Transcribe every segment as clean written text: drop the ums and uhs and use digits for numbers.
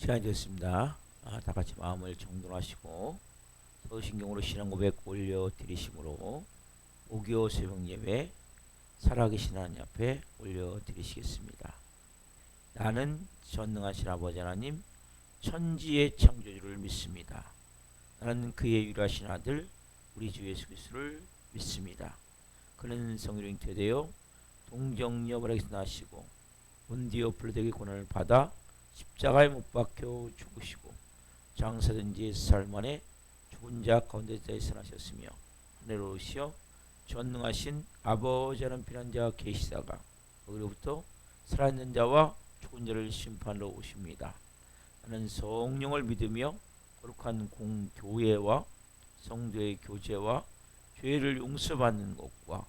시간이 됐습니다. 다 같이 마음을 정돈하시고 서신경으로 신앙 고백 올려드리심으로 5.25 새벽 예배 살아계신 하나님 앞에 올려드리시겠습니다. 나는 전능하신 아버지 하나님 천지의 창조주를 믿습니다. 나는 그의 유일하신 아들 우리 주 예수 그리스도를 믿습니다. 그는 성령 잉태되어 동정녀바라기에서 나시고 본디오 빌라도에게 고난을 받아 십자가에 못 박혀 죽으시고 장사된 지 4일 만에 죽은 자 가운데서 일어나셨으며 하늘로 오시어 전능하신 아버지 하나님 피난자 계시다가 거기로부터 살아있는 자와 죽은 자를 심판하러 오십니다. 나는 성령을 믿으며 거룩한 공교회와 성도의 교제와 죄를 용서받는 것과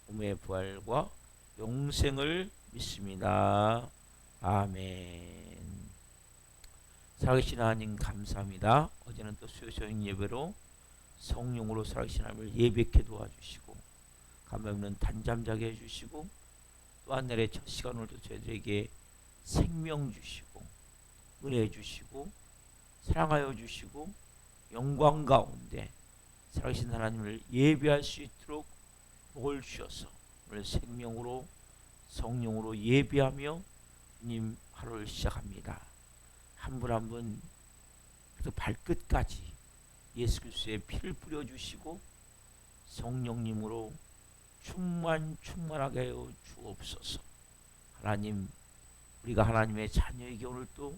몸의 부활과 영생을 믿습니다. 아멘. 살아계신 하나님 감사합니다. 어제는 또 수요저녁 예배로 성령으로 살아계신 하나님을 예배케 도와주시고 감염없는 단잠 자게 해주시고 또한 날의 첫 시간 오늘도 저희들에게 생명 주시고 은혜 주시고 사랑하여 주시고 영광 가운데 살아계신 하나님을 예배할 수 있도록 복을 주셔서 오늘 생명으로 성령으로 예배하며 주님 하루를 시작합니다. 한 분 한 분 그래도 발끝까지 예수 그리스도의 피를 뿌려주시고 성령님으로 충만하게 하여 주옵소서. 하나님, 우리가 하나님의 자녀에게 오늘 또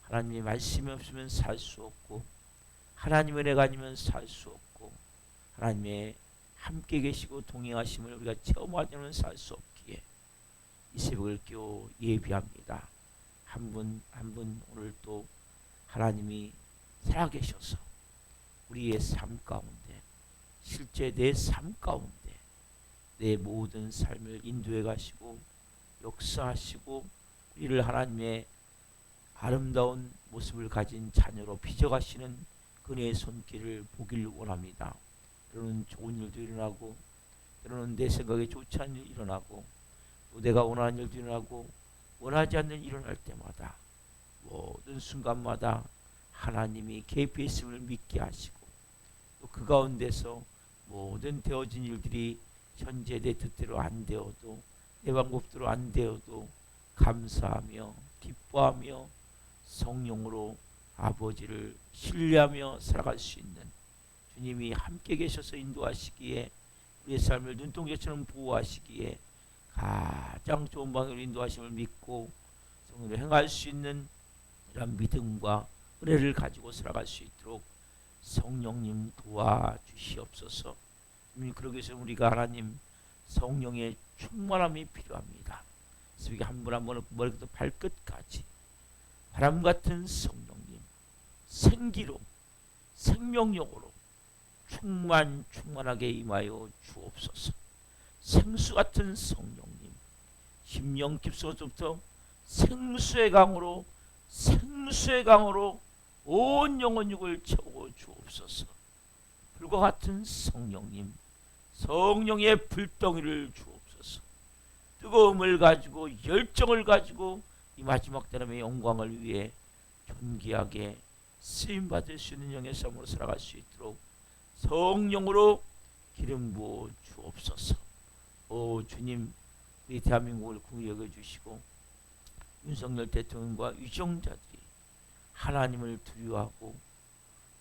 하나님의 말씀이 없으면 살 수 없고 하나님의 은혜가 아니면 살 수 없고 하나님의 함께 계시고 동행하심을 우리가 체험하지 않으면 살 수 없기에 이 새벽을 깨워 예비합니다. 한 분 한 분 오늘 또 하나님이 살아계셔서 우리의 삶 가운데 실제 내 삶 가운데 내 모든 삶을 인도해 가시고 역사하시고 우리를 하나님의 아름다운 모습을 가진 자녀로 빚어가시는 그네의 손길을 보기를 원합니다. 때로는 좋은 일도 일어나고 때로는 내 생각에 좋지 않은 일이 일어나고 또 내가 원하는 일도 일어나고 원하지 않는 일이 일어날 때마다 모든 순간마다 하나님이 개입해 있음을 믿게 하시고 또 그 가운데서 모든 되어진 일들이 현재 내 뜻대로 안 되어도 내 방법대로 안 되어도 감사하며 기뻐하며 성령으로 아버지를 신뢰하며 살아갈 수 있는 주님이 함께 계셔서 인도하시기에 우리의 삶을 눈동자처럼 보호하시기에 가장 좋은 방향으로 인도하심을 믿고 성령으로 행할 수 있는 이런 믿음과 은혜를 가지고 살아갈 수 있도록 성령님 도와주시옵소서. 그러기 위해서 우리가 하나님 성령의 충만함이 필요합니다. 그래서 한 분 한 분 머리부터 발끝까지 바람 같은 성령님 생기로 생명력으로 충만하게 임하여 주옵소서. 생수 같은 성령님 심령 깊숙이부터 생수의 강으로 온 영혼 육을 채워 주옵소서. 불과 같은 성령님 성령의 불덩이를 주옵소서. 뜨거움을 가지고 열정을 가지고 이 마지막 때의 영광을 위해 존귀하게 쓰임받을 수 있는 영의 삶으로 살아갈 수 있도록 성령으로 기름 부어 주옵소서. 오 주님, 우리 대한민국을 긍휼히 여겨주시고 윤석열 대통령과 유정자들이 하나님을 두려워하고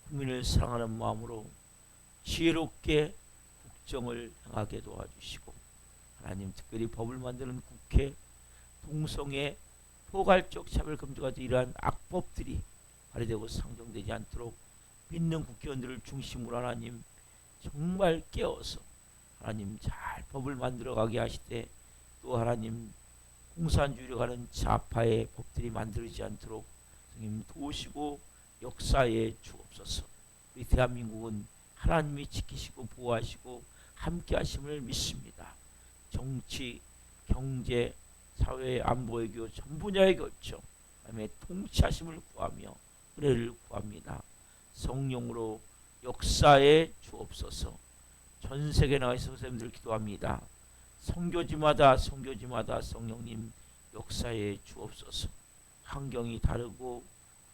국민을 사랑하는 마음으로 지혜롭게 국정을 행하게 도와주시고 하나님 특별히 법을 만드는 국회 동성애 포괄적 차별 금지가 이러한 악법들이 발의되고 상정되지 않도록 믿는 국회의원들을 중심으로 하나님 정말 깨워서 하나님 잘 법을 만들어가게 하시되 또 하나님 공산주의로 가는 좌파의 법들이 만들어지지 않도록 성님 도우시고 역사에 주옵소서. 우리 대한민국은 하나님이 지키시고 보호하시고 함께 하심을 믿습니다. 정치, 경제, 사회, 안보, 외교 전 분야에 걸쳐 하나님의 통치하심을 구하며 은혜를 구합니다. 성령으로 역사에 주옵소서. 전 세계 나와 있는 선생님들 기도합니다. 선교지마다 성령님 역사에 주옵소서. 환경이 다르고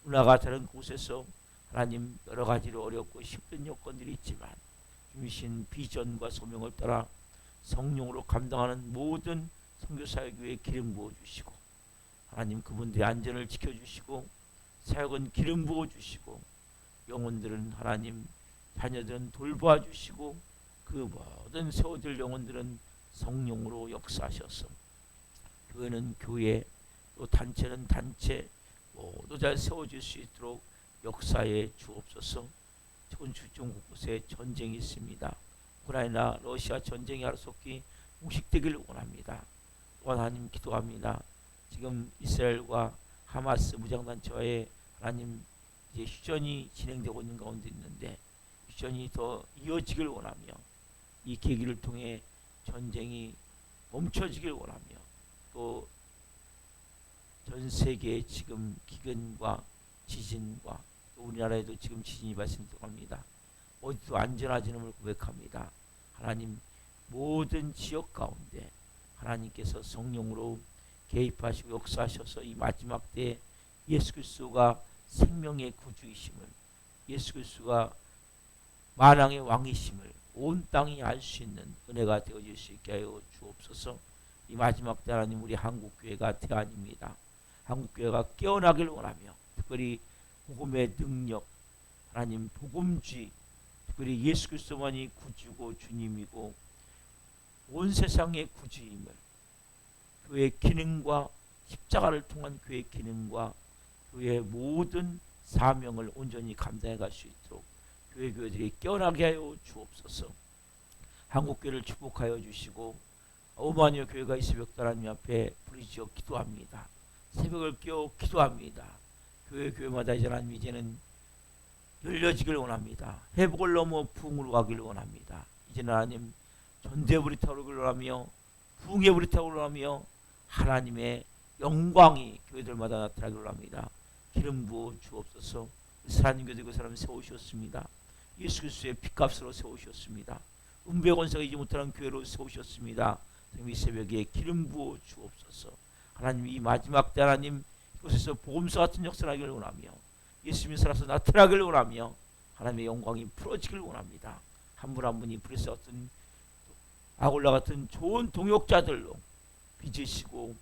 문화가 다른 곳에서 하나님 여러 가지로 어렵고 힘든 여건들이 있지만 주신 비전과 소명을 따라 성령으로 감당하는 모든 선교사역교회에 기름 부어주시고 하나님 그분들의 안전을 지켜주시고 사역은 기름 부어주시고 영혼들은 하나님 자녀들은 돌봐주시고 그 모든 세워질 영혼들은 성령으로 역사하셔서 교회는 교회 또 단체는 단체 모두 잘 세워질 수 있도록 역사에 주옵소서. 전 주중 곳곳에 전쟁이 있습니다. 우크라이나 러시아 전쟁이 하루속히 공식되기를 원합니다. 또 하나님 기도합니다. 지금 이스라엘과 하마스 무장단체와의 하나님 이제 휴전이 진행되고 있는 가운데 있는데 휴전이 더 이어지길 원하며 이 계기를 통해 전쟁이 멈춰지길 원하며 또 전 세계에 지금 기근과 지진과 또 우리나라에도 지금 지진이 발생합니다. 어디도 안전하지 않음을 고백합니다. 하나님 모든 지역 가운데 하나님께서 성령으로 개입하시고 역사하셔서 이 마지막 때에 예수 그리스도가 생명의 구주이심을 예수 그리스도가 만왕의 왕이심을 온 땅이 알 수 있는 은혜가 되어질 수 있게 하여 주옵소서. 이 마지막 때 하나님 우리 한국교회가 대안입니다. 한국교회가 깨어나길 원하며 특별히 복음의 능력 하나님 복음주의 특별히 예수 그리스도만이 구주고 주님이고 온 세상의 구주임을 교회의 기능과 십자가를 통한 교회의 기능과 교회의 모든 사명을 온전히 감당해 갈 수 있도록 교회들이 깨어나게 하여 주옵소서. 한국교회를 축복하여 주시고 오만여 교회가 이 새벽 하나님 앞에 부르짖어 기도합니다. 새벽을 깨어 기도합니다. 교회마다 이제 하나님 이제는 열려지길 원합니다. 회복을 넘어 부흥으로 가기를 원합니다. 이제는 하나님 전대불이 타오르기를 원하며 부흥의 불이 타오르기를 원하며 하나님의 영광이 교회들마다 나타나기를 원합니다. 기름 부어 주옵소서. 하나님 교회 그 사람 세우셨습니다. 예수 그리스도의 피값으로 세우셨습니다. 은배 권세가 이지 못하는 교회로 세우셨습니다. 이 새벽에 기름 부어 주옵소서. 하나님 이 마지막 때 하나님 이곳에서 복음서 같은 역사를 하기를 원하며 예수님이 살아서 나타나기를 원하며 하나님의 영광이 풀어지기를 원합니다. 한 분 한 분이 브레스 같은 아골라 같은 좋은 동역자들로 빚으시고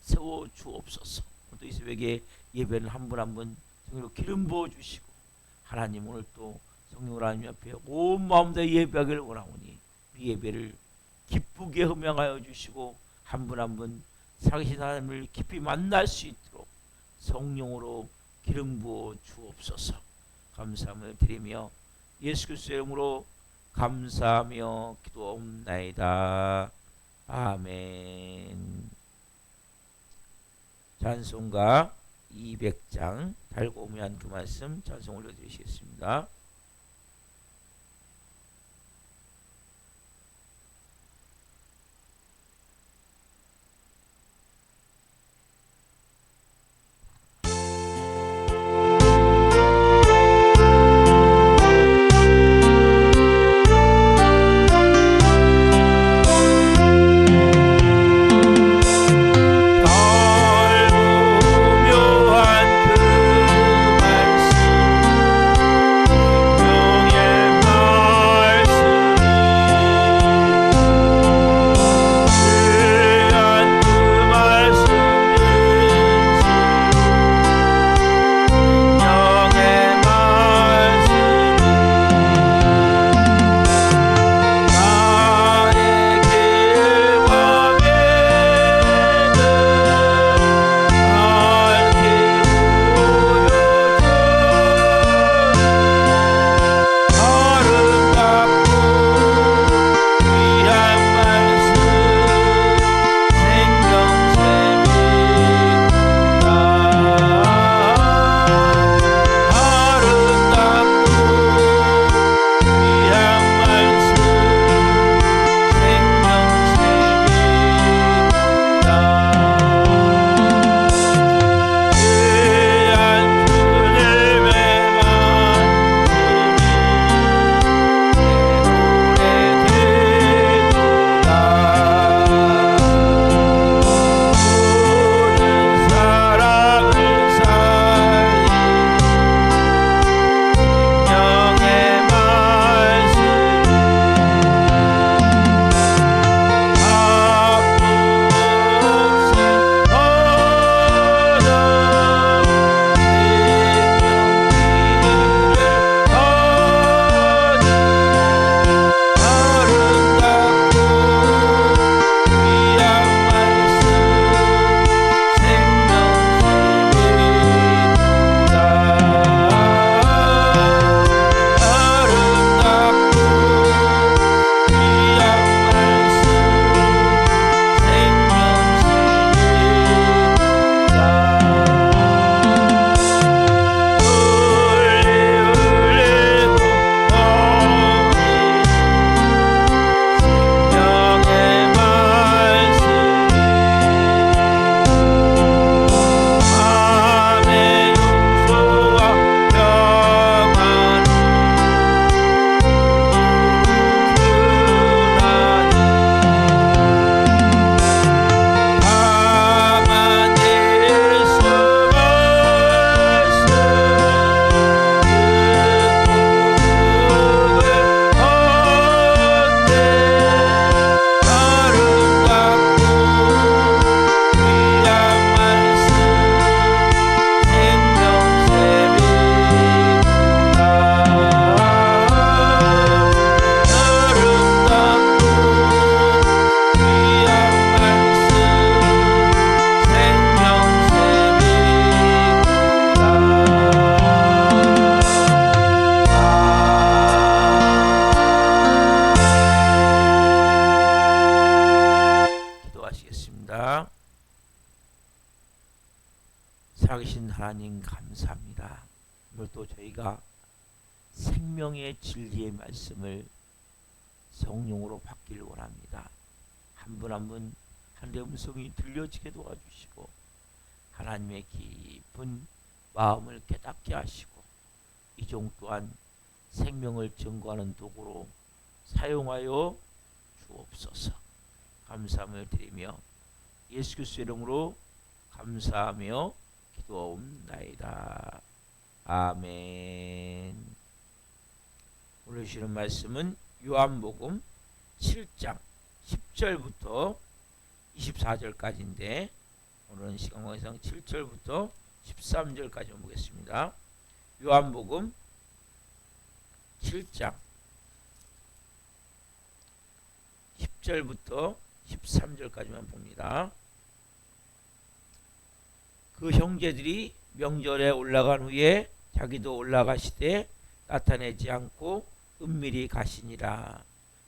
세워 주옵소서. 또 이 새벽에 예배는 한 분 한 분 성령으로 기름 부어 주시고 하나님 오늘 또 성령으로 하나님 앞에 온 마음 다해 예배하기를 원하오니 이 예배를 기쁘게 흠양하여 주시고 한 분 한 분 살아계신 하나님을 깊이 만날 수 있도록 성령으로 기름 부어 주옵소서. 감사함을 드리며 예수 그리스도의 이름으로 감사하며 기도옵나이다. 아멘. 찬송가 200장 달고 오면 그 말씀 찬송 올려드리시겠습니다. 기도하겠습니다. 살아계신 하나님 감사합니다. 오늘 또 저희가 생명의 진리의 말씀을 성령으로 받기를 원합니다. 한 분 한 분 하늘의 음성이 들려지게 도와주시고 하나님의 깊은 마음을 깨닫게 하시고 이 종 또한 생명을 증거하는 도구로 사용하여 주옵소서. 감사함을 드리며 예수 그리스도의 이름으로 감사하며 기도옵나이다. 아멘. 오늘 주시는 말씀은 요한복음 7장 10절부터 24절까지인데 오늘은 시간 관계상 7절부터 13절까지 보겠습니다. 요한복음 7장 10절부터 13절까지만 봅니다. 그 형제들이 명절에 올라간 후에 자기도 올라가시되 나타내지 않고 은밀히 가시니라.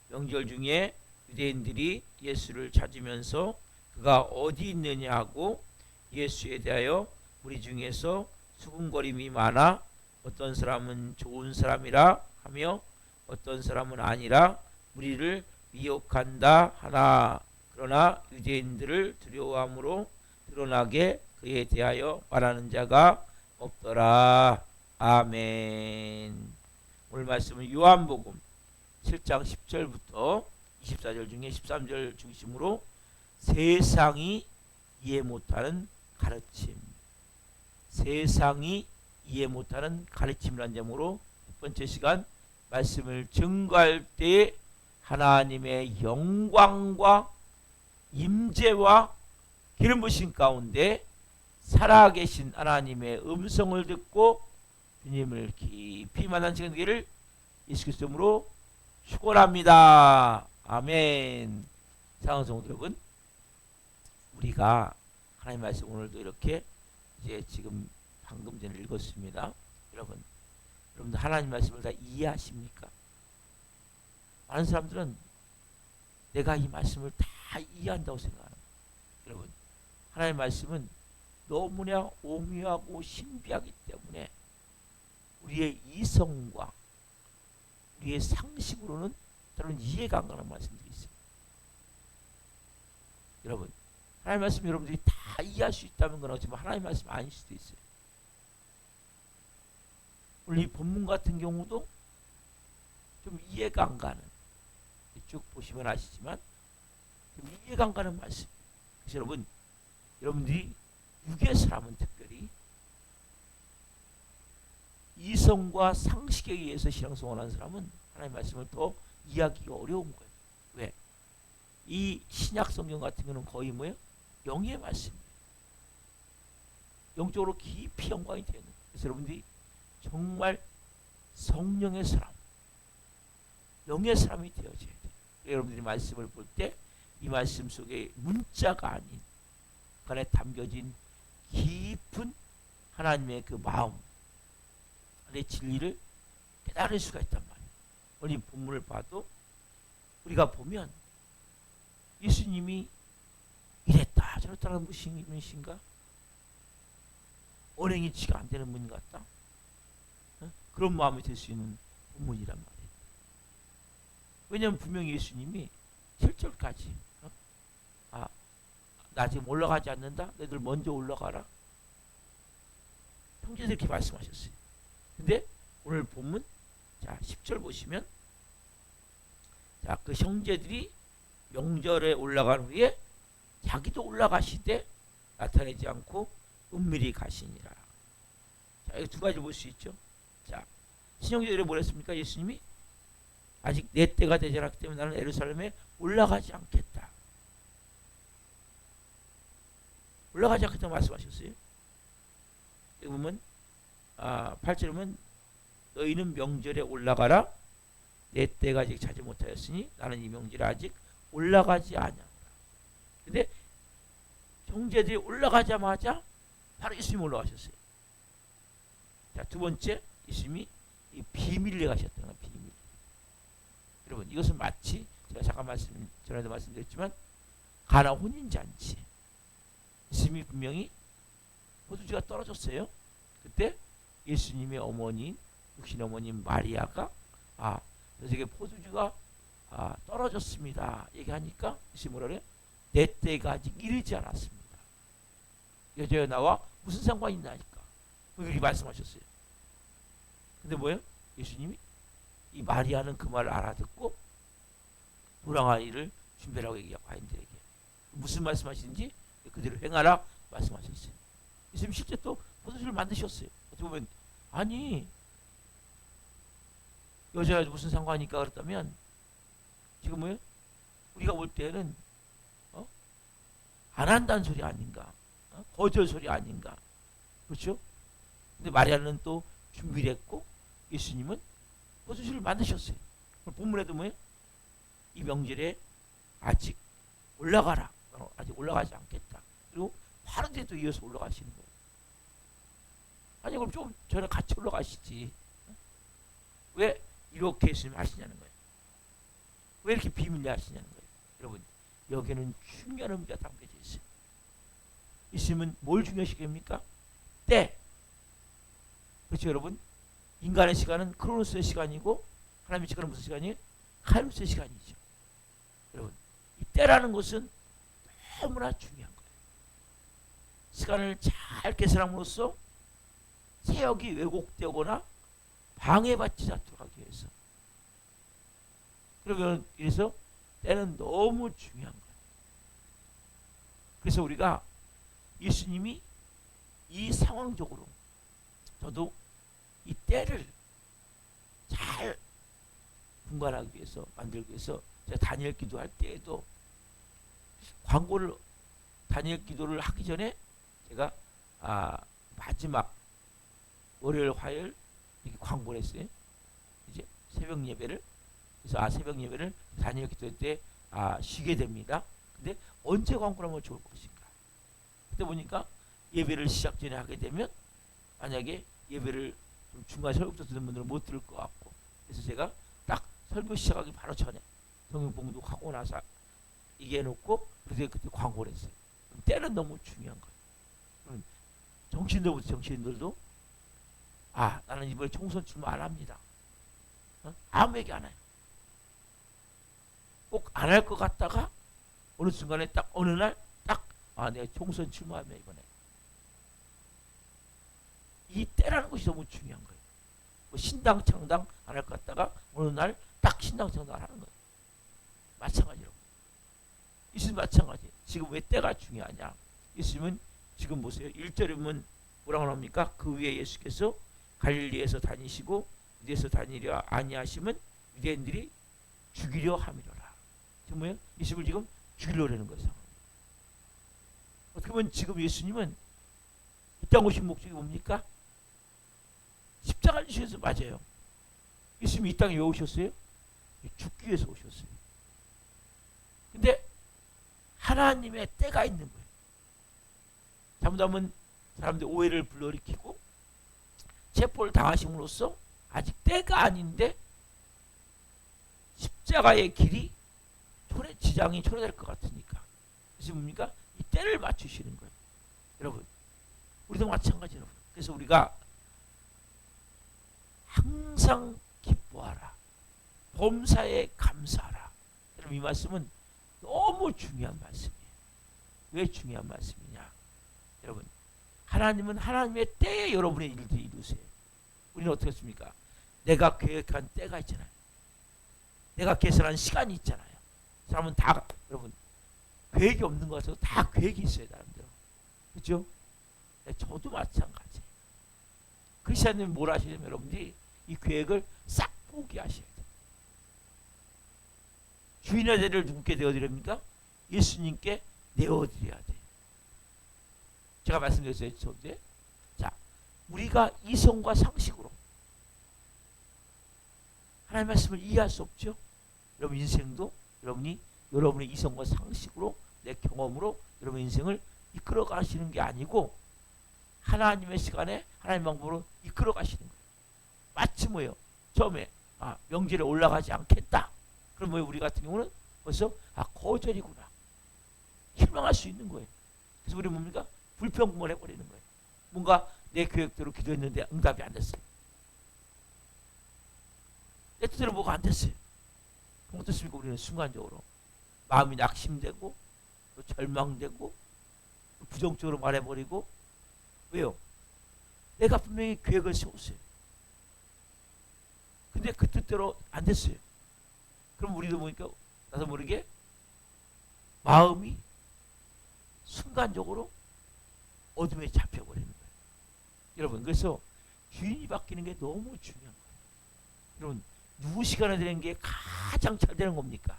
명절 중에 유대인들이 예수를 찾으면서 그가 어디 있느냐 하고 예수에 대하여 우리 중에서 수군거림이 많아 어떤 사람은 좋은 사람이라 하며 어떤 사람은 아니라 우리를 미혹한다 하나. 그러나 유대인들을 두려워함으로 드러나게 그에 대하여 말하는 자가 없더라. 아멘. 오늘 말씀은 요한복음 7장 10절부터 24절 중에 13절 중심으로 세상이 이해 못하는 가르침, 세상이 이해 못하는 가르침이라는 점으로 첫 번째 시간 말씀을 증거할 때 하나님의 영광과 임재와 기름 부으신 가운데 살아계신 하나님의 음성을 듣고 주님을 깊이 만난 시간 되기를 예수 그리스도 이름으로 축원합니다. 아멘. 사랑하는 성도 여러분, 우리가 하나님 말씀 오늘도 이렇게 이제 지금 방금 전에 읽었습니다. 여러분들 하나님 말씀을 다 이해하십니까? 많은 사람들은 내가 이 말씀을 다 이해한다고 생각합니다. 여러분, 하나님 말씀은 너무나 오묘하고 신비하기 때문에 우리의 이성과 우리의 상식으로는 저는 이해가 안 가는 말씀들이 있어요. 여러분, 하나님 말씀 여러분들이 다 이해할 수 있다는 건 어찌면 하나님 말씀 아닐 수도 있어요. 오늘 이 본문 같은 경우도 좀 이해가 안 가는, 쭉 보시면 아시지만 좀 이해가 안 가는 말씀. 그래서 여러분들이 육의 사람은 특별히 이성과 상식에 의해서 신앙생활하는 사람은 하나님의 말씀을 더 이해하기가 어려운 거예요. 왜? 이 신약 성경 같은 경우는 거의 뭐예요? 영의 말씀이에요. 영적으로 깊이 연관이 되는. 그래서 여러분들이 정말 성령의 사람, 영의 사람이 되어져야 돼요. 여러분들이 말씀을 볼 때 이 말씀 속에 문자가 아닌 그 안에 담겨진 깊은 하나님의 그 마음, 내 진리를 깨달을 수가 있단 말이에요. 오늘 이 본문을 봐도 우리가 보면 예수님이 이랬다 저랬다는 분이신가? 언행일치가 안 되는 분 같다. 그런 마음이 될 수 있는 본문이란 말이에요. 왜냐하면 분명히 예수님이 7절까지 나 지금 올라가지 않는다. 너희들 먼저 올라가라. 형제들 이렇게 말씀하셨어요. 근데 오늘 본문 자 10절 보시면 자 그 형제들이 명절에 올라간 후에 자기도 올라가시되 나타내지 않고 은밀히 가시니라. 자 여기 두 가지 볼 수 있죠. 자 신형제들이 뭐랬습니까? 예수님이 아직 내 때가 되지 않았기 때문에 나는 예루살렘에 올라가지 않겠다. 올라가지 않겠다고 말씀하셨어요. 여기 보면 8절에 보면 너희는 명절에 올라가라. 내 때가 아직 차지 못하였으니 나는 이 명절에 아직 올라가지 아니하노라. 근데 형제들이 올라가자마자 바로 예수님 올라가셨어요. 자, 두 번째 예수님이 이 비밀리에 가셨다는 거예요. 비밀. 여러분 이것은 마치 제가 잠깐 전에도 말씀드렸지만 가나 혼인잔치 예수님이 분명히 포도주가 떨어졌어요. 그때 예수님의 어머니, 육신 어머님 마리아가 저에게 포도주가 떨어졌습니다. 얘기하니까 예수님 뭐라 그래요? 내 때가 아직 이르지 않았습니다. 여자여 나와 무슨 상관이 있나니까 그렇게 말씀하셨어요. 근데 뭐예요? 예수님이 이 마리아는 그 말을 알아듣고 돌아가기를 준비라고 얘기하고 아인들에게 무슨 말씀하시는지 그대로 행하라 말씀하셨어요. 예수님 실제 또 포도주를 만드셨어요. 어떻게 보면 아니 여자가 무슨 상관이니까 그렇다면 지금 뭐예요? 우리가 볼 때는 안 한다는 소리 아닌가? 거절 소리 아닌가? 그렇죠? 근데 마리아는 또 준비를 했고 예수님은 포도주를 만드셨어요. 본문에도 뭐예요? 이 명절에 아직 올라가라. 아직 올라가지 않겠다. 그리고 바로 뒤에 또 이어서 올라가시는 거예요. 아니 그럼 좀 전에 같이 올라가시지. 왜 이렇게 예수님 하시냐는 거예요. 왜 이렇게 비밀리 하시냐는 거예요. 여러분 여기는 중요한 의미가 담겨져 있어요. 예수님은 뭘 중요시게 합니까? 때. 그렇죠 여러분? 인간의 시간은 크로노스의 시간이고 하나님의 시간은 무슨 시간이에요? 카이로스의 시간이죠. 여러분 이 때라는 것은 너무나 중요한 거예요. 시간을 잘 계산함으로써 세역이 왜곡되거나 방해받지 않도록 하기 위해서. 그러면 그래서 때는 너무 중요한 거예요. 그래서 우리가 예수님이 이 상황적으로 저도 이 때를 잘 분간하기 위해서 만들기 위해서 제가 다니엘 기도할 때에도 광고를 다니엘 기도를 하기 전에 제가 마지막 월요일 화요일 이렇게 광고를 했어요. 이제 새벽 예배를 그래서 새벽 예배를 다니엘 기도 때 쉬게 됩니다. 근데 언제 광고를 하면 좋을 것인가? 그때 보니까 예배를 시작 전에 하게 되면 만약에 예배를 좀 중간 설교부터 듣는 분들은 못 들을 것 같고 그래서 제가 딱 설교 시작하기 바로 전에 성경 봉독하고 나서 얘기해놓고 그때 광고를 했어요. 때는 너무 중요한 거예요. 정치인들도 나는 이번에 총선 출마 안 합니다. 아무 얘기 안 해요. 꼭 안 할 것 같다가 어느 순간에 딱 어느 날 딱 내가 총선 출마하면 이번에 이 때라는 것이 너무 중요한 거예요. 뭐 신당 창당 안 할 것 같다가 어느 날 딱 신당 창당을 하는 거예요. 마찬가지로 예수님 마찬가지. 지금 왜 때가 중요하냐? 예수님은 지금 보세요. 1절에 보면 뭐라고 합니까? 그 위에 예수께서 갈릴리에서 다니시고 유대에서 다니려 아니하시면 유대인들이 죽이려 함이로라. 지금 뭐예요? 예수님을 지금 죽이려는 거예요. 어떻게 보면 지금 예수님은 이 땅 오신 목적이 뭡니까? 십자가를 지셔서 맞아요. 예수님이 이 땅에 왜 오셨어요? 죽기 위해서 오셨어요. 근데 하나님의 때가 있는 거예요. 잘못하면 사람들이 오해를 불러일으키고 체포를 당하심으로써 아직 때가 아닌데 십자가의 길이 지장이 초래될 것 같으니까. 그래서 뭡니까? 이 때를 맞추시는 거예요. 여러분 우리도 마찬가지 여러분. 그래서 우리가 항상 기뻐하라. 범사에 감사하라. 여러분 이 말씀은 너무 중요한 말씀이에요. 왜 중요한 말씀이냐? 여러분 하나님은 하나님의 때에 여러분의 일들을 이루세요. 우리는 어떻게 했습니까? 내가 계획한 때가 있잖아요. 내가 계산한 시간이 있잖아요. 사람은 다 여러분 계획이 없는 것 같아도 다 계획이 있어요. 나름대로. 그렇죠? 저도 마찬가지예요. 크리스천님이 뭘 하시냐면 여러분들이 이 계획을 싹 포기하셔야 돼요. 주인의 자리를 누구께 내어드립니까? 예수님께 내어드려야 돼요. 제가 말씀드렸어요. 저때. 자, 우리가 이성과 상식으로 하나님의 말씀을 이해할 수 없죠. 여러분 인생도 여러분의 이성과 상식으로 내 경험으로 여러분 인생을 이끌어 가시는 게 아니고 하나님의 시간에 하나님의 방법으로 이끌어 가시는 거예요. 마치 뭐예요? 처음에 명절에 올라가지 않겠다. 그럼 뭐예요? 우리 같은 경우는 벌써 거절이구나. 실망할 수 있는 거예요. 그래서 우리 뭡니까? 불평불만해버리는 거예요. 뭔가 내 계획대로 기도했는데 응답이 안 됐어요. 내 뜻대로 뭐가 안 됐어요. 그럼 어떻습니까? 우리는 순간적으로 마음이 낙심되고 또 절망되고 또 부정적으로 말해버리고. 왜요? 내가 분명히 계획을 세웠어요. 근데 그 뜻대로 안 됐어요. 그럼 우리도 보니까 나도 모르게 마음이 순간적으로 어둠에 잡혀버리는 거예요. 여러분, 그래서 주인이 바뀌는 게 너무 중요한 거예요. 여러분, 누구 시간에 되는 게 가장 잘 되는 겁니까?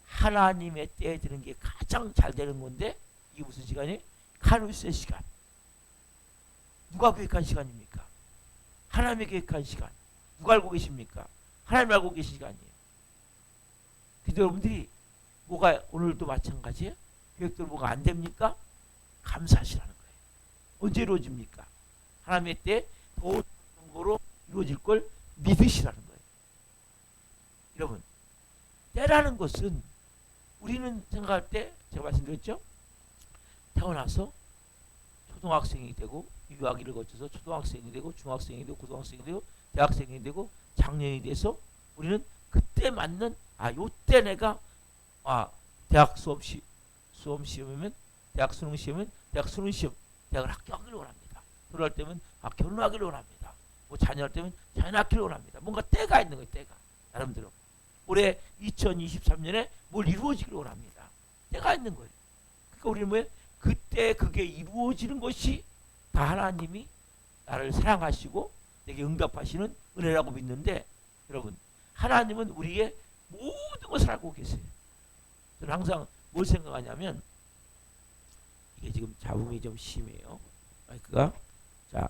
하나님의 때에 되는 게 가장 잘 되는 건데, 이게 무슨 시간이? 카루세 시간. 누가 계획한 시간입니까? 하나님이 계획한 시간. 누가 알고 계십니까? 하나님 알고 계신 시간이에요. 그래서 여러분들이 뭐가 오늘도 마찬가지예요. 계획대로 뭐가 안 됩니까? 감사하시라는 거예요. 언제 이루어집니까? 하나님의 때 더 정보로 이루어질 걸 믿으시라는 거예요. 여러분, 때라는 것은 우리는 생각할 때 제가 말씀드렸죠. 태어나서 초등학생이 되고 유아기를 거쳐서 초등학생이 되고 중학생이 되고 고등학생이 되고 대학생이 되고 장년이 돼서 우리는 그때 맞는 요때 내가 대학 시험이면 대학 수능 시험은 대학 수능 시험 대학을 합격하기를 원합니다. 결혼할 때면 결혼하기를 원합니다. 뭐 자녀할 때면 자녀 낳기를 원합니다. 뭔가 때가 있는 거예요. 때가 나름대로 올해 2023년에 뭘 이루어지기를 원합니다. 때가 있는 거예요. 그러니까 우리는 뭐예요? 그때 그게 이루어지는 것이 다 하나님이 나를 사랑하시고 내게 응답하시는 은혜라고 믿는데, 여러분, 하나님은 우리의 모든 것을 알고 계세요. 저는 항상 뭘 생각하냐면, 이게 지금 잡음이 좀 심해요. 마이크가. 자,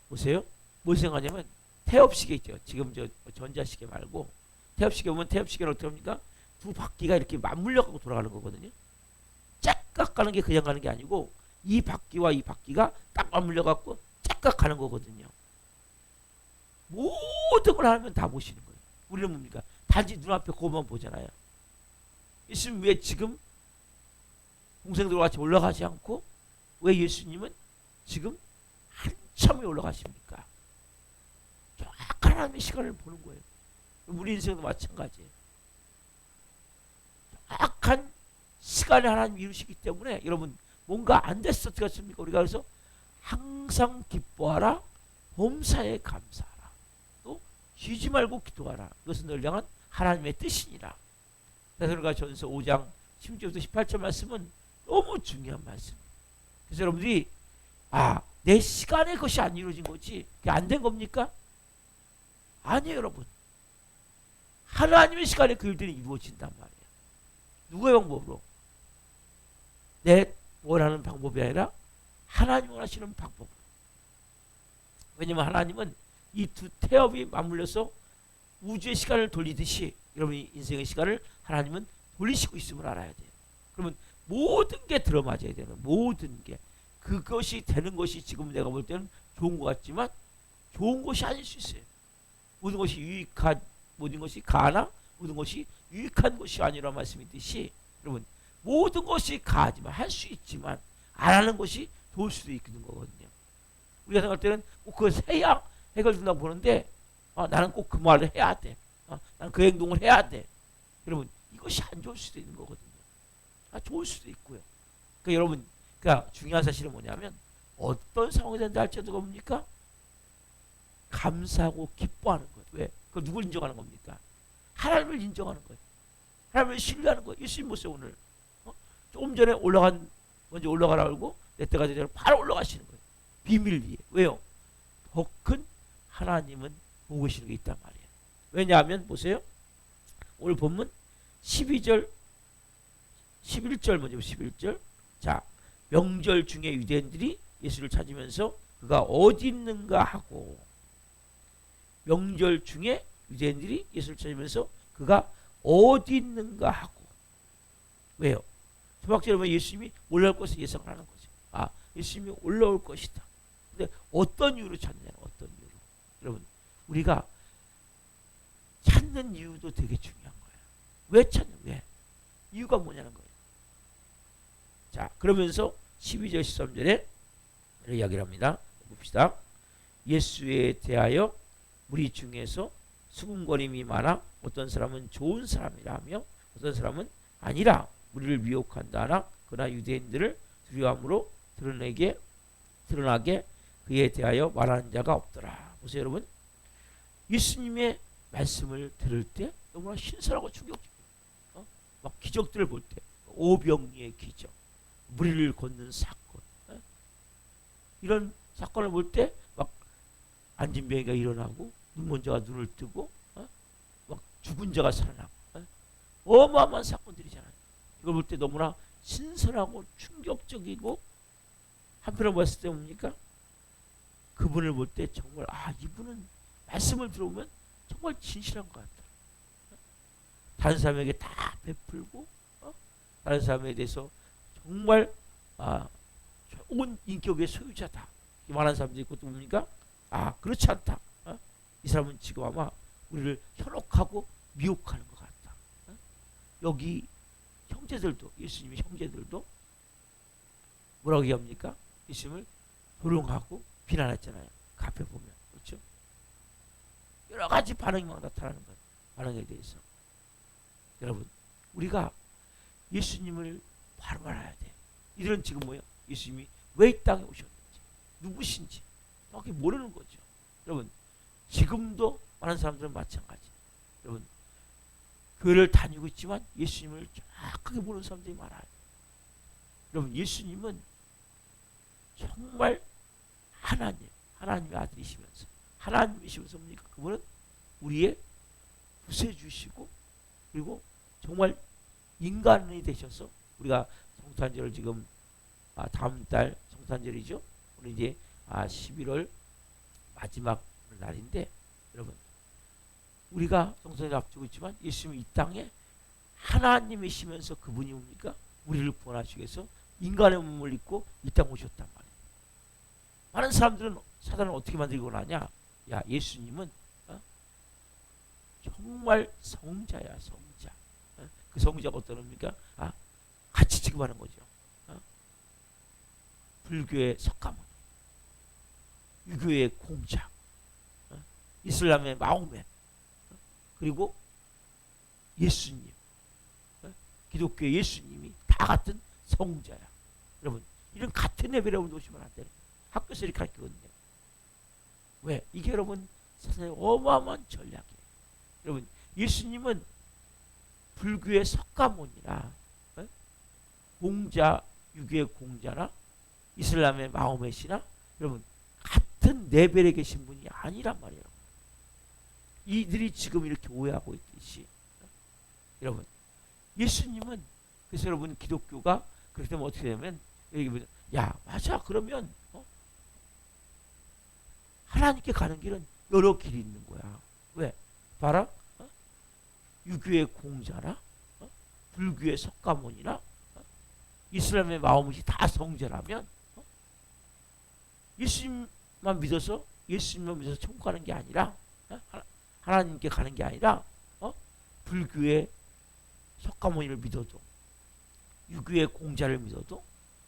보세요. 뭘 생각하냐면, 태엽시계 있죠. 지금 저 전자시계 말고, 태엽시계 보면 태엽시계는 어떻게 합니까? 두 바퀴가 이렇게 맞물려가고 돌아가는 거거든요. 짝깍 가는 게 그냥 가는 게 아니고, 이 바퀴와 이 바퀴가 딱 맞물려갖고 짝깍 가는 거거든요. 모든 걸 하면 다 보시는 거예요. 우리는 뭡니까? 단지 눈앞에 그것만 보잖아요. 예수님 왜 지금 동생들과 같이 올라가지 않고 왜 예수님은 지금 한참에 올라가십니까? 정확한 하나님의 시간을 보는 거예요. 우리 인생도 마찬가지예요. 정확한 시간에 하나님 이루시기 때문에 여러분 뭔가 안 됐어 어떻게 하십니까? 우리가 그래서 항상 기뻐하라, 범사에 감사하라, 또 쉬지 말고 기도하라. 이것은 널 향한 하나님의 뜻이니라. 데살로니가 전서 5장 16절부터 18절 말씀은 너무 중요한 말씀이에요. 그래서 여러분들이 내 시간에 그것이 안 이루어진 거지 그게 안 된 겁니까? 아니에요. 여러분, 하나님의 시간에 그 일들이 이루어진단 말이에요. 누구의 방법으로? 내 원하는 방법이 아니라 하나님 원하시는 방법으로. 왜냐하면 하나님은 이 두 태엽이 맞물려서 우주의 시간을 돌리듯이 여러분의 인생의 시간을 하나님은 돌리시고 있음을 알아야 돼요. 그러면 모든 게 들어맞아야 되는, 모든 게 그것이 되는 것이 지금 내가 볼 때는 좋은 것 같지만 좋은 것이 아닐 수 있어요. 모든 것이 유익한, 모든 것이 가나 모든 것이 유익한 것이 아니라 말씀이듯이 여러분 모든 것이 가하지만 할 수 있지만 안 하는 것이 좋을 수도 있는 거거든요. 우리가 생각할 때는 꼭 그걸 해야 해결된다고 보는데 나는 꼭 그 말을 해야 돼. 나는 그 행동을 해야 돼. 여러분 이것이 안 좋을 수도 있는 거거든요. 좋을 수도 있고요. 그러니까 여러분, 그러니까 중요한 사실은 뭐냐면 어떤 상황이 된다 할지라도 뭡니까? 감사하고 기뻐하는 거예요. 왜? 그걸 누굴 인정하는 겁니까? 하나님을 인정하는 거예요. 하나님을 신뢰하는 거예요. 예수님 보세요. 오늘 조금 전에 먼저 올라가라고 하고 내 때가 되면 바로 올라가시는 거예요. 비밀 위에. 왜요? 더 큰 하나님은 보고 계시는 게 있단 말이에요. 왜냐하면 보세요. 오늘 본문 12절 11절 먼저 11절. 자, 명절 중에 유대인들이 예수를 찾으면서 그가 어디 있는가 하고, 명절 중에 유대인들이 예수를 찾으면서 그가 어디 있는가 하고. 왜요? 초막절에 예수님이 올라올 것을 예상을 하는 거죠. 예수님이 올라올 것이다. 근데 어떤 이유로 찾느냐? 어떤 이유로? 여러분, 우리가 찾는 이유도 되게 중요한 거예요. 왜 찾는? 왜? 이유가 뭐냐는 거예요. 자, 그러면서 12절 13절에 이렇게 이야기를 합니다. 봅시다. 예수에 대하여 무리 중에서 수군거림이 많아 어떤 사람은 좋은 사람이라 하며 어떤 사람은 아니라 우리를 미혹한다 하나 그러나 유대인들을 두려움으로 드러나게 그에 대하여 말하는 자가 없더라. 보세요 여러분. 예수님의 말씀을 들을 때 너무나 신선하고 충격적이에요. 막 기적들을 볼 때 오병이의 기적, 무리를 걷는 사건, 이런 사건을 볼 때 막 안진병이가 일어나고 눈먼 자가 눈을 뜨고 막 죽은 자가 살아나고 어마어마한 사건들이잖아요. 이걸 볼 때 너무나 신선하고 충격적이고 한편으로 봤을 때 뭡니까? 그분을 볼 때 정말 이분은 말씀을 들어보면 정말 진실한 것 같다. 다른 사람에게 다 베풀고 다른 사람에 대해서 정말 좋은 인격의 소유자다. 이 말하는 사람도 있고 또 뭡니까? 그렇지 않다. 이 사람은 지금 아마 우리를 현혹하고 미혹하는 것 같다. 여기 형제들도 예수님의 형제들도 뭐라고 얘기합니까? 예수님을 조롱하고 비난했잖아요. 그 앞에 보면 그렇죠? 여러 가지 반응이 막 나타나는 거예요. 반응에 대해서 여러분 우리가 예수님을 바로 알아야 돼. 이들은 지금 뭐예요? 예수님이 왜 이 땅에 오셨는지 누구신지 정확히 모르는 거죠. 여러분 지금도 많은 사람들은 마찬가지. 여러분 교회를 다니고 있지만 예수님을 정확하게 모르는 사람들이 많아요. 여러분 예수님은 정말 하나님의 아들이시면서 하나님이시면서 뭡니까? 그분은 우리의 구세주시고 그리고 정말 인간이 되셔서 우리가 성탄절을 지금 다음 달 성탄절이죠. 오늘 이제 11월 마지막 날인데 여러분 우리가 성탄절 앞두고 있지만 예수님이 이 땅에 하나님이시면서 그분이 뭡니까? 우리를 구원하시기 위해서 인간의 몸을 입고 이 땅 오셨단 말이에요. 많은 사람들은 사단을 어떻게 만들고 나냐? 야 예수님은 정말 성자야 성자. 그 성자가 어떤 겁니까? 같이 취급하는 거죠. 불교의 석가모니, 유교의 공자, 이슬람의 마호메, 그리고 예수님, 기독교의 예수님이 다 같은 성자야. 여러분 이런 같은 레벨에 놓으시면 안 돼요. 학교에서 이렇게 가르치거든요. 왜? 이게 여러분 사실 어마어마한 전략이에요. 여러분 예수님은 불교의 석가모니나 공자, 유교의 공자나 이슬람의 마호메시나 여러분 같은 레벨에 계신 분이 아니란 말이에요. 이들이 지금 이렇게 오해하고 있듯이 여러분 예수님은 그래서 여러분 기독교가 그렇게 되면 어떻게 되면 여기 야 맞아 그러면 하나님께 가는 길은 여러 길이 있는 거야. 왜? 봐라 유교의 공자나 불교의 석가모니나 이슬람의 마호메시 다 성자라면 예수님만 믿어서 천국 가는 게 아니라 하나님께 가는 게 아니라 불교의 석가모니를 믿어도 유교의 공자를 믿어도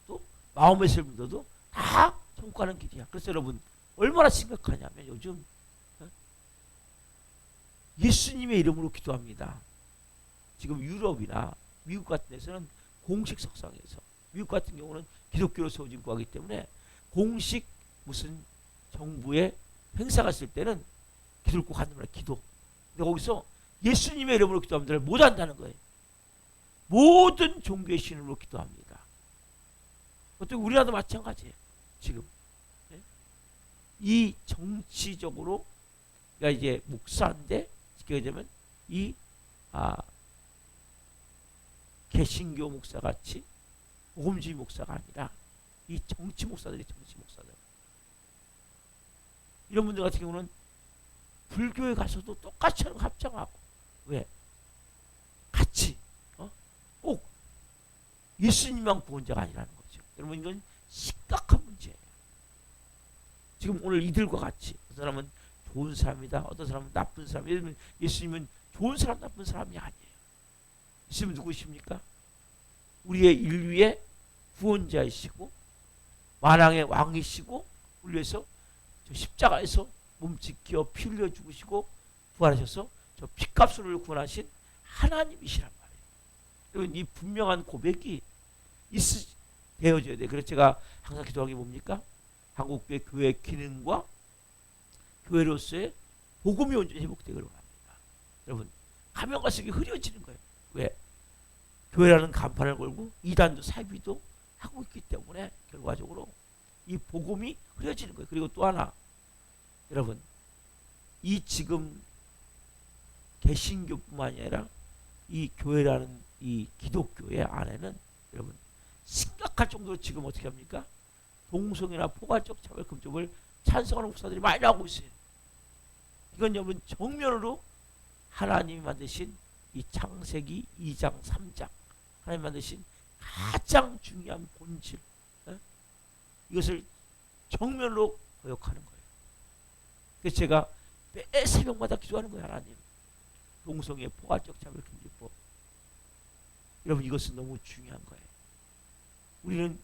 또 마호메시를 믿어도 다 천국 가는 길이야. 그래서 여러분 얼마나 심각하냐면 요즘 예수님의 이름으로 기도합니다. 지금 유럽이나 미국 같은 데서는 공식 석상에서 미국 같은 경우는 기독교로 세워진 거기 때문에 공식 무슨 정부의 행사가 있을 때는 기도를 꼭 한단 말이야. 기도. 근데 거기서 예수님의 이름으로 기도하면 못 한다는 거예요. 모든 종교의 신으로 기도합니다. 어떻게 우리나라도 마찬가지예요. 지금 이 정치적으로 그러니까 이제 목사인데 쉽게 얘기하면 이 개신교 목사 같이 복음주의 목사가 아니라 이 정치 목사들이 정치 목사들 이런 분들 같은 경우는 불교에 가서도 똑같이 합장하고 왜? 같이 꼭 예수님만 구원자가 아니라는 거죠. 여러분 이건 심각한 문제예요. 지금 오늘 이들과 같이 어떤 사람은 좋은 사람이다. 어떤 사람은 나쁜 사람. 예수님은 좋은 사람 나쁜 사람이 아니에요. 예수님은 누구십니까? 우리의 인류의 구원자이시고 만왕의 왕이시고 우리 위해서 저 십자가에서 몸 지켜 피 흘려 죽으시고 부활하셔서 저 피값으로 구원하신 하나님이시란 말이에요. 여러분 이 분명한 고백이 되어져야 돼요. 그래서 제가 항상 기도하는 게 뭡니까? 한국교회 교회 기능과 교회로서의 복음이 온전히 회복되기를 원합니다. 여러분 가면 갈수록 흐려지는 거예요. 왜? 교회라는 간판을 걸고 이단도 사비도 하고 있기 때문에 결과적으로 이 복음이 흐려지는 거예요. 그리고 또 하나 여러분 이 지금 개신교뿐만이 아니라 이 교회라는 이 기독교회 안에는 여러분 심각할 정도로 지금 어떻게 합니까? 동성애나 포괄적 차별금지법을 찬성하는 목사들이 많이 나오고 있어요. 이건 여러분 정면으로 하나님이 만드신 이 창세기 2장 3장 하나님 만드신 가장 중요한 본질 이것을 정면으로 거역하는 거예요. 그래서 제가 매 새벽마다 기도하는 거예요. 하나님 동성애 포괄적 차별금지법 여러분 이것은 너무 중요한 거예요. 우리는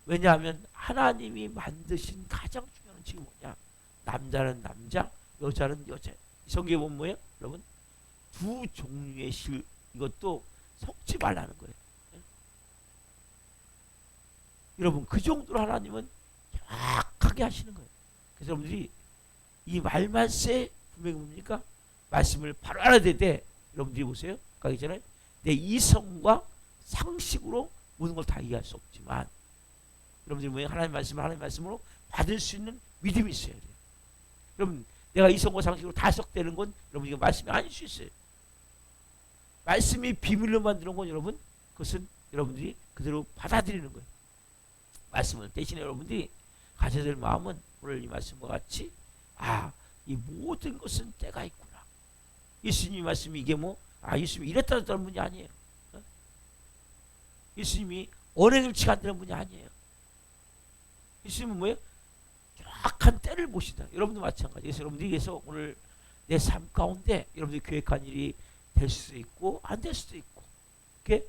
왜냐하면 하나님이 만드신 가장 중요한 지금 뭐냐 남자는 남자 여자는 여자 성경에 보면 뭐예요? 여러분 두 종류의 실 이것도 섞지 말라는 거예요. 여러분 그 정도로 하나님은 정확하게 하시는 거예요. 그래서 여러분들이 이 말만세 분명히 뭡니까? 말씀을 바로 알아야 되는데 여러분들이 보세요. 가기 전에 내 이성과 상식으로 모든 걸 다 이해할 수 없지만 여러분들이 뭐예요? 하나님 말씀으로 받을 수 있는 믿음이 있어야 돼요. 여러분 내가 이성과 상식으로 다 해석되는 건 여러분 이게 말씀이 아닐 수 있어요. 말씀이 비밀로 만드는 건 여러분 그것은 여러분들이 그대로 받아들이는 거예요. 말씀을 대신에 여러분들이 가져야 될 마음은 오늘 이 말씀과 같이 이 모든 것은 때가 있구나. 예수님이 말씀이 이게 예수님이 이랬다 저랬다는 분이 아니에요. 예수님이 언행일치가 안 되는 분이 아니에요. 예수님은 뭐예요? 정확한 때를 보신다. 여러분도 마찬가지. 그래서 여러분들이 그래서 오늘 내 삶 가운데 여러분들이 계획한 일이 될 수도 있고 안 될 수도 있고 이렇게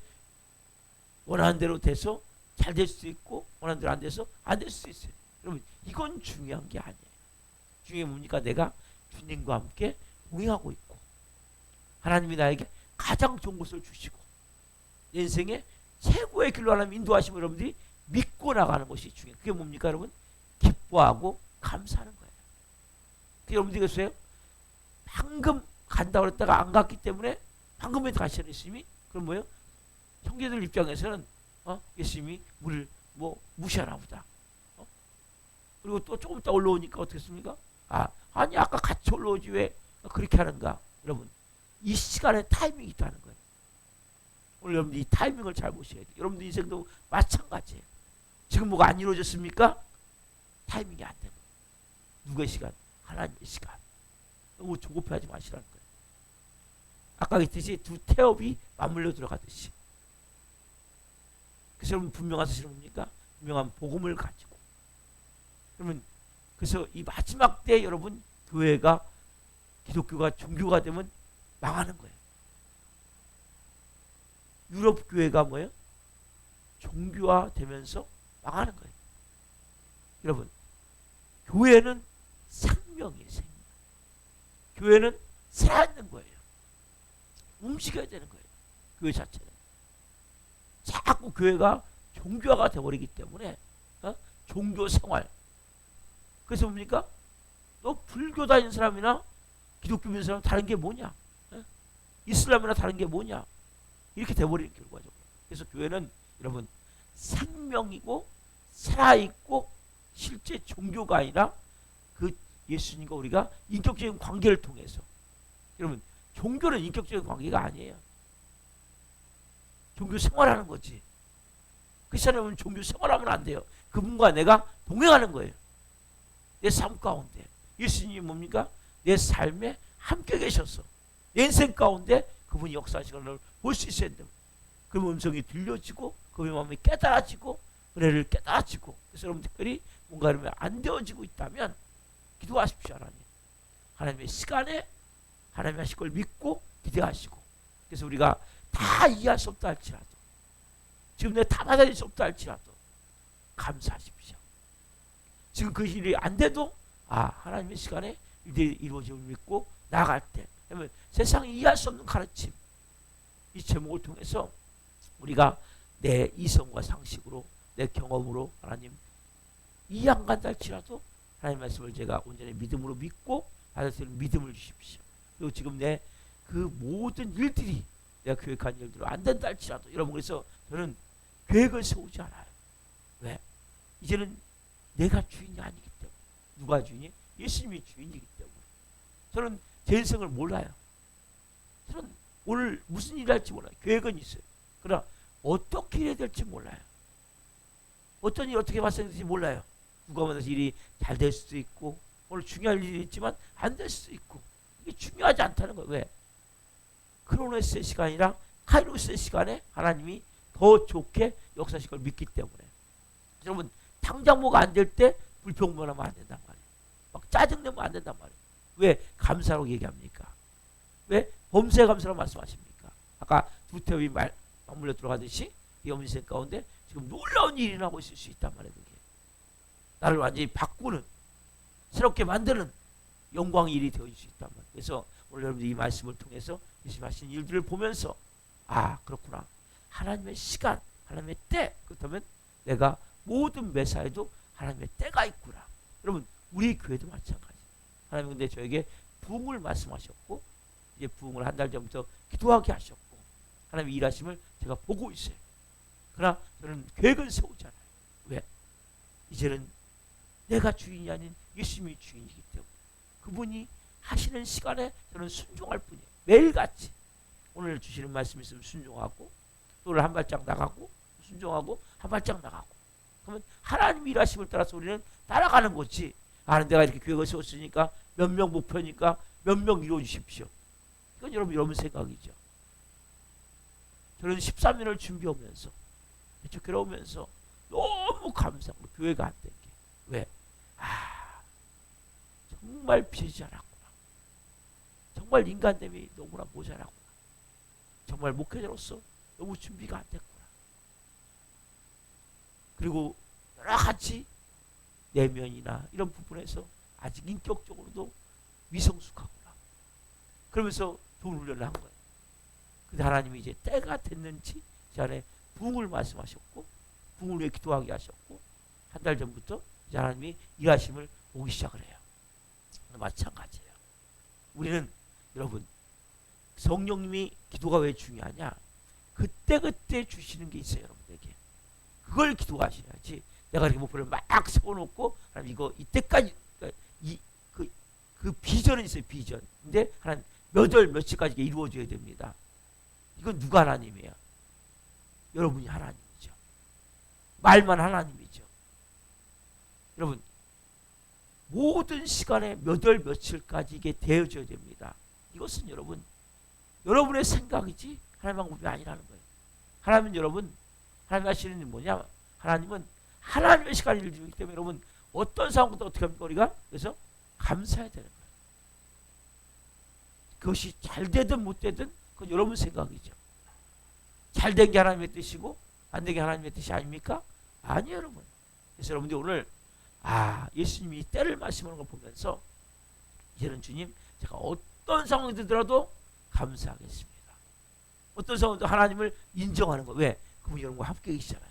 원하는 대로 돼서 잘 될 수도 있고 원하는 대로 안 돼서 안 될 수도 있어요. 여러분 이건 중요한 게 아니에요. 중요한 게 뭡니까? 내가 주님과 함께 동행하고 있고 하나님이 나에게 가장 좋은 것을 주시고 내 인생에 최고의 길로 하나님 인도하시면 여러분들이 믿고 나가는 것이 중요해요. 그게 뭡니까 여러분? 기뻐하고 감사하는 거예요. 여러분들이 그랬어요? 방금 간다고 그랬다가 안 갔기 때문에 방금에 가시는 예수님이 그럼 뭐예요? 형제들 입장에서는 예수님이 우리를 무시하나 보다. 그리고 또 조금 있다 올라오니까 어떻겠습니까? 아니 아까 같이 올라오지 왜 그렇게 하는가? 여러분 이 시간에 타이밍이 있다는 거예요. 오늘 여러분들 이 타이밍을 잘 보셔야 돼요. 여러분들 인생도 마찬가지예요. 지금 뭐가 안 이루어졌습니까? 타이밍이 안 되는 거예요. 누구의 시간? 하나님의 시간. 너무 조급해하지 마시라는 거예요. 아까 그랬듯이 두 태엽이 맞물려 들어가듯이. 그래서 여러분 분명한 사실은 뭡니까? 분명한 복음을 가지고. 그러면 그래서 이 마지막 때 여러분 교회가 기독교가 종교가 되면 망하는 거예요. 유럽 교회가 뭐예요? 종교화 되면서 망하는 거예요. 여러분 교회는 생명이에요. 생명. 교회는 살아있는 거예요. 움직여야 되는 거예요. 교회 자체는. 자꾸 교회가 종교화가 되어버리기 때문에 종교 생활. 그래서 뭡니까? 너 불교 다니는 사람이나 기독교 믿는 사람 다른 게 뭐냐? 이슬람이나 다른 게 뭐냐? 이렇게 돼버리는 결과죠. 그래서 교회는 여러분 생명이고 살아있고 실제 종교가 아니라 그 예수님과 우리가 인격적인 관계를 통해서 여러분 종교는 인격적인 관계가 아니에요. 종교 생활하는 거지. 그 사람은 종교 생활하면 안 돼요. 그분과 내가 동행하는 거예요. 내 삶 가운데 예수님이 뭡니까? 내 삶에 함께 계셔서 내 인생 가운데 그분이 역사하시는 걸 볼 수 있어야 돼요. 그 음성이 들려지고 그분의 마음이 깨달아지고 은혜를 깨달아지고 그래서 여러분 특별히 뭔가 이러면 안 되어지고 있다면 기도하십시오. 하나님의 시간에 하나님이 하실 걸 믿고 기대하시고 그래서 우리가 다 이해할 수 없다 할지라도 지금 내가 다 받아들일 수 없다 할지라도 감사하십시오. 지금 그 일이 안 돼도 하나님의 시간에 일들이 이루어짐을 믿고 나아갈 때, 그러면 세상이 이해할 수 없는 가르침, 이 제목을 통해서 우리가 내 이성과 상식으로, 내 경험으로 하나님 이해 안 간다 할지라도 하나님 말씀을 제가 온전히 믿음으로 믿고 받을 수 있는 믿음을 주십시오. 그리고 지금 내 그 모든 일들이 내가 계획한 일대로 안 된다 할지라도 여러분, 그래서 저는 계획을 세우지 않아요. 왜? 이제는 내가 주인이 아니기 때문에. 누가 주인이? 예수님이 주인이기 때문에. 저는 제 인생을 몰라요. 저는 오늘 무슨 일을 할지 몰라요. 계획은 있어요. 그러나 어떻게 일해야 될지 몰라요. 어떤 일이 어떻게 발생될지 몰라요. 누가 만나서 일이 잘 될 수도 있고, 오늘 중요한 일이 있지만 안 될 수도 있고, 이게 중요하지 않다는 거예요. 왜? 크로노스의 시간이랑 카이로스의 시간에 하나님이 더 좋게 역사하실 걸 믿기 때문에. 여러분, 당장 뭐가 안 될 때 불평불만하면 안 된단 말이에요. 막 짜증내면 안 된단 말이에요. 왜? 감사로 얘기합니까? 왜? 범사에 감사라고 말씀하십니까? 아까 두태우이 맞물려 들어가듯이 이 인생 가운데 지금 놀라운 일이 나고 있을 수 있단 말이에요. 그게. 나를 완전히 바꾸는, 새롭게 만드는 영광의 일이 되어질 수 있단 말이에요. 그래서 오늘 여러분들 이 말씀을 통해서 예수님 하신 일들을 보면서 그렇구나. 하나님의 시간, 하나님의 때, 그렇다면 내가 모든 매사에도 하나님의 때가 있구나. 여러분, 우리 교회도 마찬가지. 하나님 근데 저에게 부흥을 말씀하셨고, 이제 부흥을 한 달 전부터 기도하게 하셨고, 하나님 일하심을 제가 보고 있어요. 그러나 저는 계획은 세우지 않아요. 왜? 이제는 내가 주인이 아닌 예수님이 주인이기 때문에 그분이 하시는 시간에 저는 순종할 뿐이에요. 매일같이 오늘 주시는 말씀 있으면 순종하고, 또 오늘 한 발짝 나가고, 순종하고 한 발짝 나가고. 그러면 하나님 일하심을 따라서 우리는 따라가는 거지. 내가 이렇게 계획을 세웠으니까 몇 명 목표니까 몇 명 이루어 주십시오. 이건 여러분 생각이죠. 저는 13년을 준비하면서 괴로우면서 너무 감사하고 교회가 안 된 게 왜? 정말 비지 않았구나. 정말 인간됨이 너무나 모자랐구나. 정말 목회자로서 너무 준비가 안 됐구나. 그리고 여러 가지 내면이나 이런 부분에서 아직 인격적으로도 미성숙하구나. 그러면서 좋은 훈련을 한 거예요. 근데 하나님이 이제 때가 됐는지 제 안에 부흥을 말씀하셨고, 부흥을 위해 기도하게 하셨고, 한 달 전부터 이제 하나님이 일하심을 보기 시작을 해요. 마찬가지예요. 우리는 여러분, 성령님이 기도가 왜 중요하냐? 그때그때 주시는 게 있어요. 여러분에게 그걸 기도하셔야지. 내가 이렇게 목표를 막 세워놓고 하나님 이거 이때까지, 그러니까 그 비전은 있어요. 비전. 근데 하나님 몇 월 며칠까지 이루어져야 됩니다. 이건 누가 하나님이에요? 여러분이 하나님이죠. 말만 하나님이죠. 여러분, 모든 시간에 몇 월 며칠까지 이게 되어져야 됩니다. 이것은 여러분의 생각이지 하나님 방법이 아니라는 거예요. 하나님은 하나님 하시는 일은 뭐냐? 하나님은 하나님의 시간을 주기 때문에 여러분, 어떤 상황도 어떻게 합니까? 우리가 그래서 감사해야 되는 거예요. 그것이 잘 되든 못 되든 그건 여러분 생각이죠. 잘 된 게 하나님의 뜻이고 안 된 게 하나님의 뜻이 아닙니까? 아니에요, 여러분. 그래서 여러분들 오늘 예수님이 때를 말씀하는 걸 보면서 이제는 주님, 제가 어떤 상황이 되더라도 감사하겠습니다. 어떤 상황도 하나님을 인정하는 거. 왜? 그분이 여러분과 함께 계시잖아요.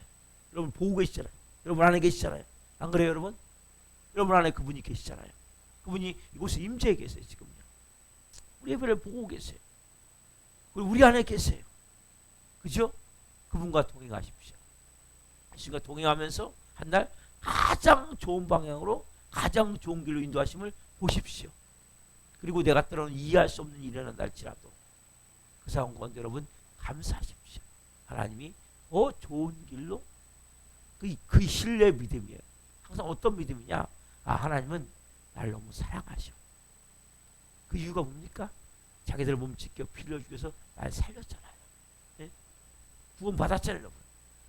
여러분 보고 계시잖아요. 여러분 안에 계시잖아요. 안 그래요, 여러분? 여러분 안에 그분이 계시잖아요. 그분이 이곳에 임재해 계세요. 지금요. 우리 예배를 보고 계세요. 우리 안에 계세요. 그죠? 그분과 동행하십시오. 그분과 동행하면서 한 날 가장 좋은 방향으로, 가장 좋은 길로 인도하심을 보십시오. 그리고 내가 때로는 이해할 수 없는 일이 일어난다 할지라도 그 상황 가운데 여러분 감사하십시오. 하나님이 더 좋은 길로, 그 신뢰의 믿음이에요. 항상 어떤 믿음이냐? 하나님은 날 너무 사랑하셔. 그 이유가 뭡니까? 자기들 몸 지켜 피 흘려주셔서 날 살렸잖아요. 네? 구원 받았잖아요, 여러분.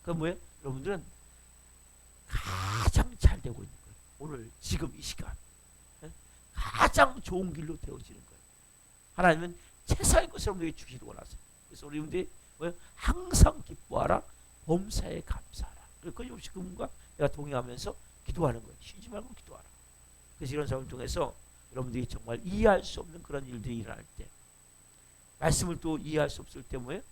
그건 뭐예요? 여러분들은 가장 잘 되고 있는 거예요. 오늘 지금 이 시간 가장 좋은 길로 되어지는 거예요. 하나님은 최상의 것을 여러분에게 주시기 원하세요. 그래서 우리 여러분들이 항상 기뻐하라, 범사에 감사하라. 끊임없이 그분과 내가 동행하면서 기도하는 거예요. 쉬지 말고 기도하라. 그래서 이런 삶을 통해서 여러분들이 정말 이해할 수 없는 그런 일들이 일어날 때, 말씀을 또 이해할 수 없을 때 뭐예요?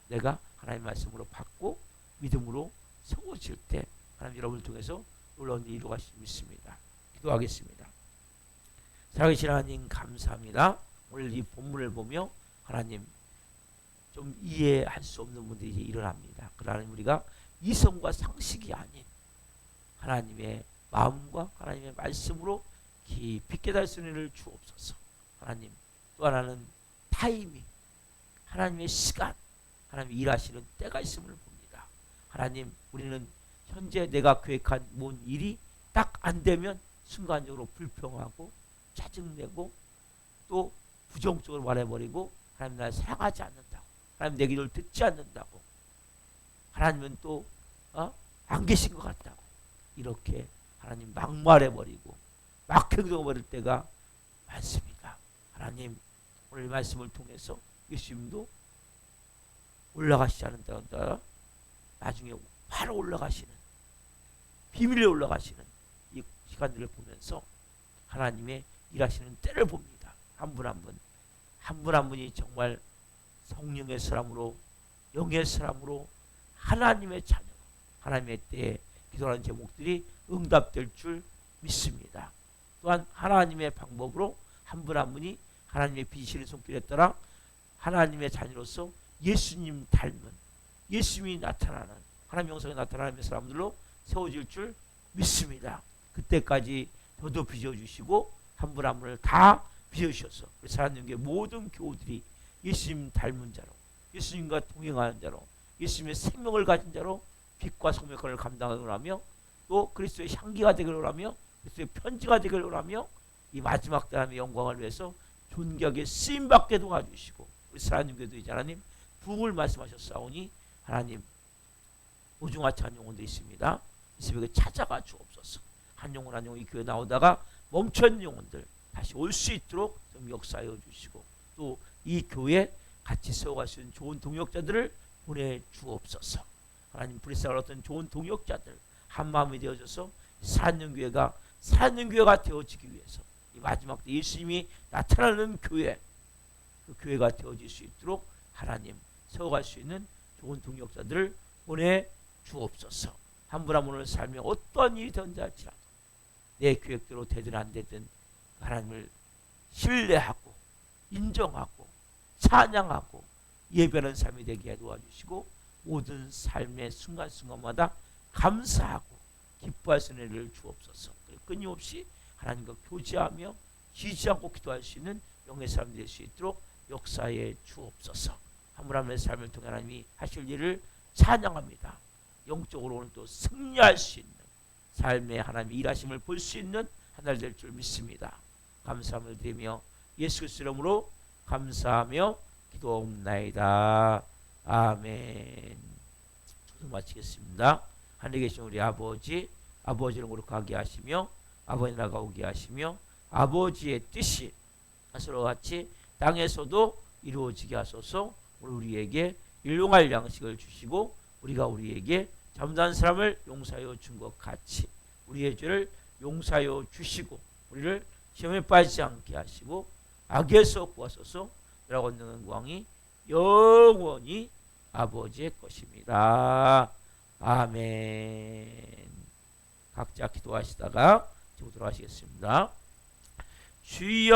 내가 하나님 말씀으로 받고 믿음으로 세워질 때 하나님 여러분을 통해서 놀라운 일이 이루어가실 수 믿습니다. 기도하겠습니다. 살아계신 하나님 감사합니다. 오늘 이 본문을 보며 하나님 좀 이해할 수 없는 분들이 일어납니다. 그러나 우리가 이성과 상식이 아닌 하나님의 마음과 하나님의 말씀으로 깊이 깨달을 수 있는 일을 주옵소서. 하나님, 또 하나는 타이밍, 하나님의 시간, 하나님 일하시는 때가 있음을 봅니다. 하나님, 우리는 현재 내가 계획한 뭔 일이 딱 안 되면 순간적으로 불평하고 짜증내고 또 부정적으로 말해버리고 하나님 나를 사랑하지 않는다고, 하나님 내 기도를 듣지 않는다고, 하나님은 또 안 계신 것 같다고 이렇게 하나님 막말해버리고 막 행동해버릴 때가 많습니다. 하나님, 오늘 말씀을 통해서 예수님도 올라가시지 않는다, 나중에 바로 올라가시는, 비밀에 올라가시는 이 시간들을 보면서 하나님의 일하시는 때를 봅니다. 한 분 한 분, 한 분 한 분이 정말 성령의 사람으로, 영의 사람으로, 하나님의 자녀, 하나님의 때에 기도하는 제목들이 응답될 줄 믿습니다. 또한 하나님의 방법으로 한 분 한 분이 하나님의 비실의 손길에 따라 하나님의 자녀로서 예수님 닮은, 예수님이 나타나는, 하나님 영성에 나타나는 사람들로 세워질 줄 믿습니다. 그때까지 저도 빚어주시고 한 분 한 분을 다 빚어주셔서 우리 사랑님께 모든 교우들이 예수님 닮은 자로, 예수님과 동행하는 자로, 예수님의 생명을 가진 자로 빛과 소명의 권을 감당하기를 하며 또 그리스도의 향기가 되기를 하며 그리스도의 편지가 되기를 하며 이 마지막 때의 영광을 위해서 존귀하게 쓰임받게 도와주시고 우리 사랑님께도 이제 하나님 부흥을 말씀하셨사오니 하나님 오중하치 한 영혼도 있습니다. 이 새벽에 찾아가 주옵소서. 한 영혼 한 영혼이 교회 나오다가 멈춘 영혼들 다시 올 수 있도록 좀 역사하여 주시고 또 이 교회 같이 세워갈 수 있는 좋은 동역자들을 보내주옵소서. 하나님 브리스를 어떤 좋은 동역자들 한 마음이 되어져서 살아있는 교회가 되어지기 위해서 이 마지막 때 예수님이 나타나는 교회, 그 교회가 되어질 수 있도록 하나님 세워갈 수 있는 좋은 동역자들을 보내주옵소서. 한 분 한 분을 살며 어떠한 일이 든지 할지라도 내 계획대로 되든 안 되든 하나님을 신뢰하고 인정하고 찬양하고 예배하는 삶이 되게 도와주시고 모든 삶의 순간순간마다 감사하고 기뻐할 수 있는 일을 주옵소서. 끊임없이 하나님과 교제하며 쉬지 않고 기도할 수 있는 영의 사람이 될 수 있도록 역사해 주옵소서. 한 분 한 분의 삶을 통해 하나님이 하실 일을 찬양합니다. 영적으로 오늘 또 승리할 수 있는 삶의 하나님의 일하심을 볼 수 있는 한 날 될 줄 믿습니다. 감사함을 드리며 예수 그리스도 이름으로 감사하며 기도옵나이다. 아멘. 저도 마치겠습니다. 하늘에 계신 우리 아버지, 아버지를 거룩하게 하시며 아버지 나라가 오게 하시며 아버지의 뜻이 하늘과 같이 땅에서도 이루어지게 하소서. 우리에게 일용할 양식을 주시고 우리가 우리에게 잘못한 사람을 용서하여 준 것 같이 우리의 죄를 용서하여 주시고 우리를 시험에 빠지지 않게 하시고 악에서 구하소서. 라고 하는 영광이 영원히 아버지의 것입니다. 아멘. 각자 기도하시다가 지금 돌아가시겠습니다. 주여